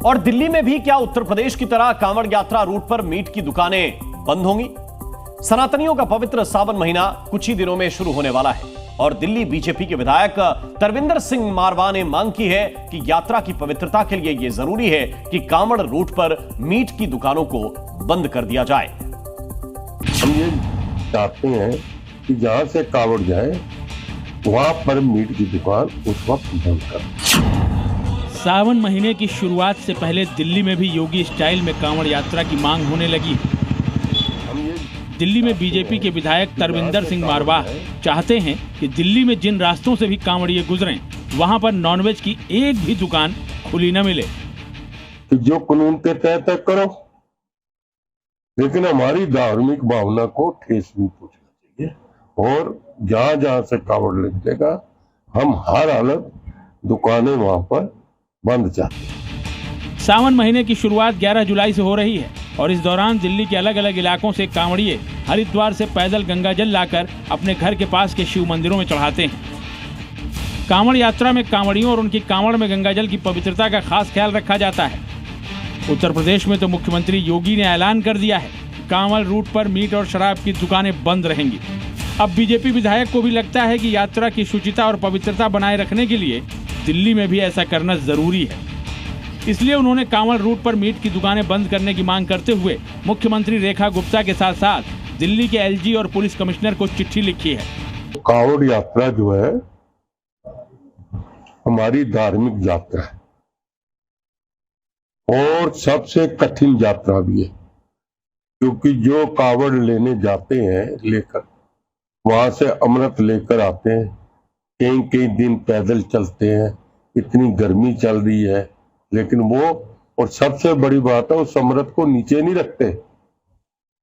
और दिल्ली में भी क्या उत्तर प्रदेश की तरह कांवड़ यात्रा रूट पर मीट की दुकानें बंद होंगी? सनातनियों का पवित्र सावन महीना कुछ ही दिनों में शुरू होने वाला है और दिल्ली बीजेपी के विधायक तरविंदर सिंह मारवा ने मांग की है कि यात्रा की पवित्रता के लिए यह जरूरी है कि कांवड़ रूट पर मीट की दुकानों को बंद कर दिया जाए। हम ये चाहते हैं कि जहां से कांवड़ जाए वहां पर मीट की दुकान उस वक्त बंद कर। सावन महीने की शुरुआत से पहले दिल्ली में भी योगी स्टाइल में कांवड़ यात्रा की मांग होने लगी। दिल्ली में बीजेपी के विधायक तरविंदर सिंह मारवा चाहते हैं कि दिल्ली में जिन रास्तों से भी कांवड़िए गुजरें वहां पर नॉनवेज की एक भी दुकान खुली न मिले। जो कानून के तहत करो, लेकिन हमारी धार्मिक भावना को ठेस नहीं पहुंचना चाहिए और जहां जहां से कांवड़ लगेगा हम हर हालत दुकानें वहां पर बंद चाहते हैं। सावन महीने की शुरुआत 11 जुलाई से हो रही है और इस दौरान दिल्ली के अलग अलग इलाकों से कांवड़िए हरिद्वार से पैदल गंगा जल लाकर अपने घर के पास के शिव मंदिरों में चढ़ाते हैं। कांवड़ यात्रा में कांवड़ियों और उनकी कांवड़ में गंगा जल की पवित्रता का खास ख्याल रखा जाता है। उत्तर प्रदेश में तो मुख्यमंत्री योगी ने ऐलान कर दिया है कांवड़ रूट पर मीट और शराब की दुकानें बंद रहेंगी। अब बीजेपी विधायक को भी लगता है कि यात्रा की शुचिता और पवित्रता बनाए रखने के लिए दिल्ली में भी ऐसा करना जरूरी है, इसलिए उन्होंने कांवड़ रूट पर मीट की दुकानें बंद करने की मांग करते हुए मुख्यमंत्री रेखा गुप्ता के साथ साथ दिल्ली के एलजी और पुलिस कमिश्नर को चिट्ठी लिखी है। कांवड़ यात्रा जो है हमारी धार्मिक यात्रा है और सबसे कठिन यात्रा भी है, क्योंकि जो कांवड़ लेने जाते हैं लेकर वहां से अमृत लेकर आते हैं, कई कई दिन पैदल चलते हैं, इतनी गर्मी चल रही है, लेकिन वो और सबसे बड़ी बात है उस अमृत को नीचे नहीं रखते,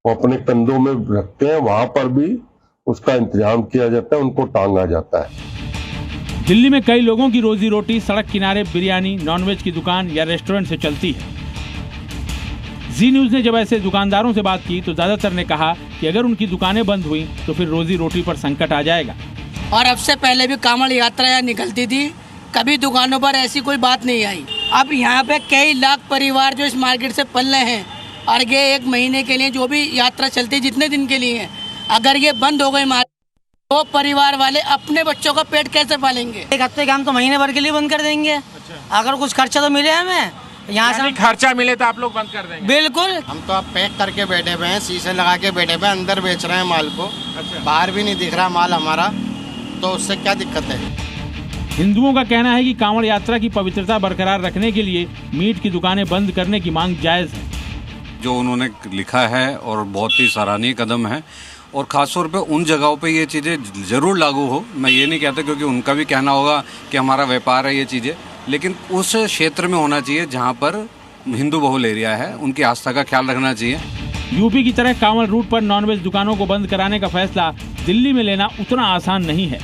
वो अपने कंधों में रखते हैं, वहां पर भी उसका इंतजाम किया जाता है, उनको टांगा जाता है। दिल्ली में कई लोगों की रोजी रोटी सड़क किनारे बिरयानी, नॉनवेज की दुकान या रेस्टोरेंट से चलती है। जी न्यूज ने जब ऐसे दुकानदारों से बात की तो ज्यादातर ने कहा कि अगर उनकी दुकानें बंद हुई तो फिर रोजी रोटी पर संकट आ जाएगा। और अब से पहले भी कांवड़ यात्रा निकलती थी, कभी दुकानों पर ऐसी कोई बात नहीं आई। अब यहाँ पे कई लाख परिवार जो इस मार्केट से पल रहे हैं और ये 1 महीने के लिए जो भी यात्रा चलती है जितने दिन के लिए है, अगर ये बंद हो गई मार्केट तो परिवार वाले अपने बच्चों का पेट कैसे पालेंगे? 1 हफ्ते का हम तो महीने भर के लिए बंद कर देंगे। अच्छा। अगर कुछ खर्चा तो मिले हमें यहाँ से, खर्चा मिले तो आप लोग बंद कर देंगे? बिल्कुल। हम तो अब पैक करके बैठे हुए हैं, शीशे लगा के बैठे हुए हैं, अंदर बेच रहे हैं माल को। अच्छा। बाहर भी नहीं दिख रहा माल हमारा, तो उससे क्या दिक्कत है? हिंदुओं का कहना है कि कांवड़ यात्रा की पवित्रता बरकरार रखने के लिए मीट की दुकानें बंद करने की मांग जायज है। जो उन्होंने लिखा है और बहुत ही सराहनीय कदम है और खासतौर पे उन जगहों पे ये चीज़ें ज़रूर लागू हो। मैं ये नहीं कहता क्योंकि उनका भी कहना होगा कि हमारा व्यापार है ये चीज़ें, लेकिन उस क्षेत्र में होना चाहिए जहाँ पर हिंदू बहुल एरिया है, उनकी आस्था का ख्याल रखना चाहिए। यूपी की तरह कांवड़ रूट पर नॉनवेज दुकानों को बंद कराने का फैसला दिल्ली में लेना उतना आसान नहीं है।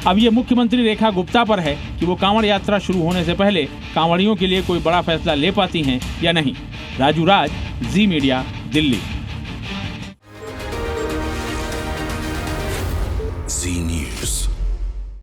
अब ये मुख्यमंत्री रेखा गुप्ता पर है कि वो कांवड़ यात्रा शुरू होने से पहले कांवड़ियों के लिए कोई बड़ा फैसला ले पाती हैं या नहीं। राजू राज, जी मीडिया, दिल्ली।